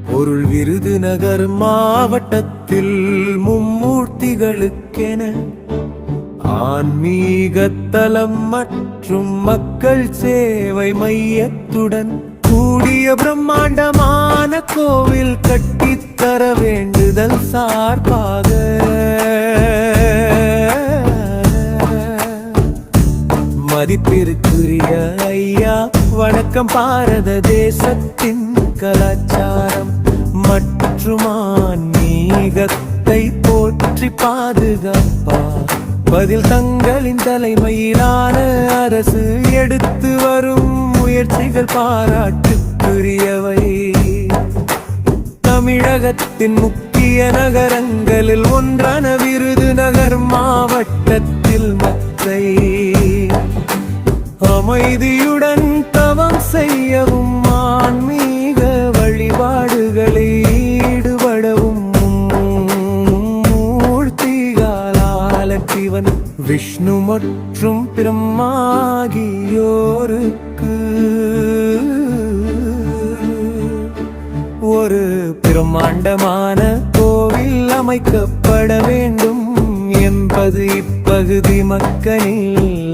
பொருள் விருதுநகர் மாவட்டத்தில் மும்மூர்த்திகளுக்கென ஆன்மீக தலம் மற்றும் மக்கள் சேவை மையத்துடன் கூடிய பிரம்மாண்டமான கோவில் கட்டித்தர வேண்டுதல் சார்பாக மதிப்பிற்குரிய ஐயா வணக்கம். பாரத தேசத்தின் கலாச்சாரம் மற்றும் ஆன்மீகத்தை போற்றி பாதுகாப்பார் பதில் தங்களின் தலைமையிலான அரசு எடுத்து வரும் முயற்சிகள் பாராட்டுக்குரியவை. தமிழகத்தின் முக்கிய நகரங்களில் ஒன்றான விருதுநகர் மாவட்டத்தில் மத்தை அமைதியுடன் தவம் செய்யவும் ஆன்மீக வழிபாடுகளை ஈடுபடவும் மூர்த்திகாலாலக்கிவன் விஷ்ணு மற்றும் பிரம்மாகியோருக்கு ஒரு பிரம்மாண்டமான கோவில் அமைக்கப்பட வேண்டும் என்பது இப்பகுதி மக்களின்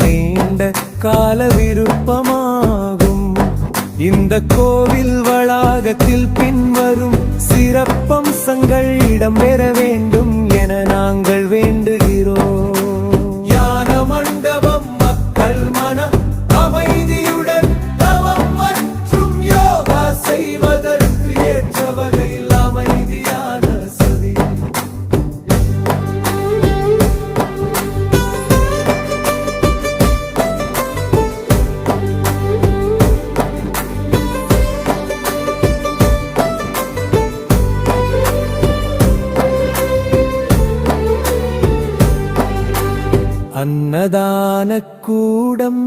நீண்ட கால விருப்பமாகும். இந்த கோவில் வளாகத்தில் பின்வரும் சிறப்பம்சங்கள் இடம்பெற வேண்டும் என நாங்கள் வேண்டுகிறோம். ஞான மண்டபம், மக்கள் மன அமைதியுடன் தவம் மற்றும் யோகா செய்வதற்கு ஏற்ற வகையில் அமைதியான சதி. அன்னதான கூடம்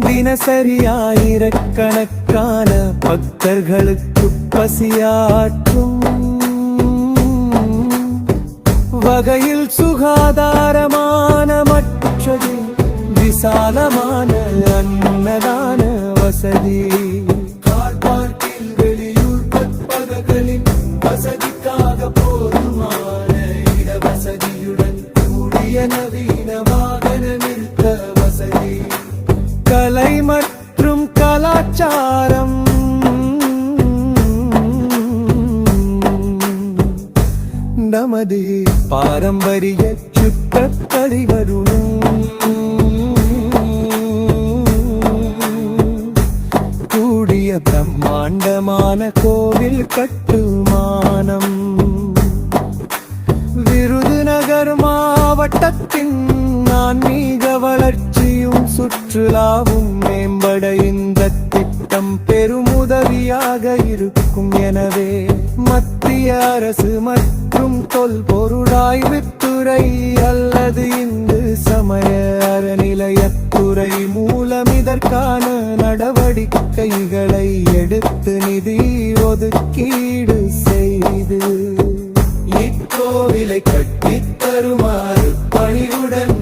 தினசரி ஆயிரக்கணக்கான பக்தர்களுக்கு பசியாற்றும் வகையில் சுகாதாரமான மற்றது விசாலமான அன்னதான வசதி. கார் பார்க்கில் வெளியூர் பக்தர்களின் வசதிக்காக போதுமான இட வசதியுடன் கூடிய நவீன வாகன நிறுத்த வசதி. கலை மற்றும் கலாச்சாரம் நமது பாரம்பரிய சுற்றத்தடி வரும் கூடிய பிரம்மாண்டமான கோவில் கட்டுமானம். விருதுநகர் மாவட்டத்தின் ஆன்மீக வளர்ச்சியும் சுற்றுலாவும் மேம்பட இந்த திட்டம் பெருமுதவியாக இருக்கும். எனவே மத்திய அரசு மற்றும் தொல்பொருளாய்வுத்துறை அல்லது இந்து சமய அறநிலையத்துறை மூலம் இதற்கான நடவடிக்கைகளை எடுத்து நிதி ஒதுக்கீடு செய்து இக்கோவிலை கட்டித் தருமாறு பணிவுடன்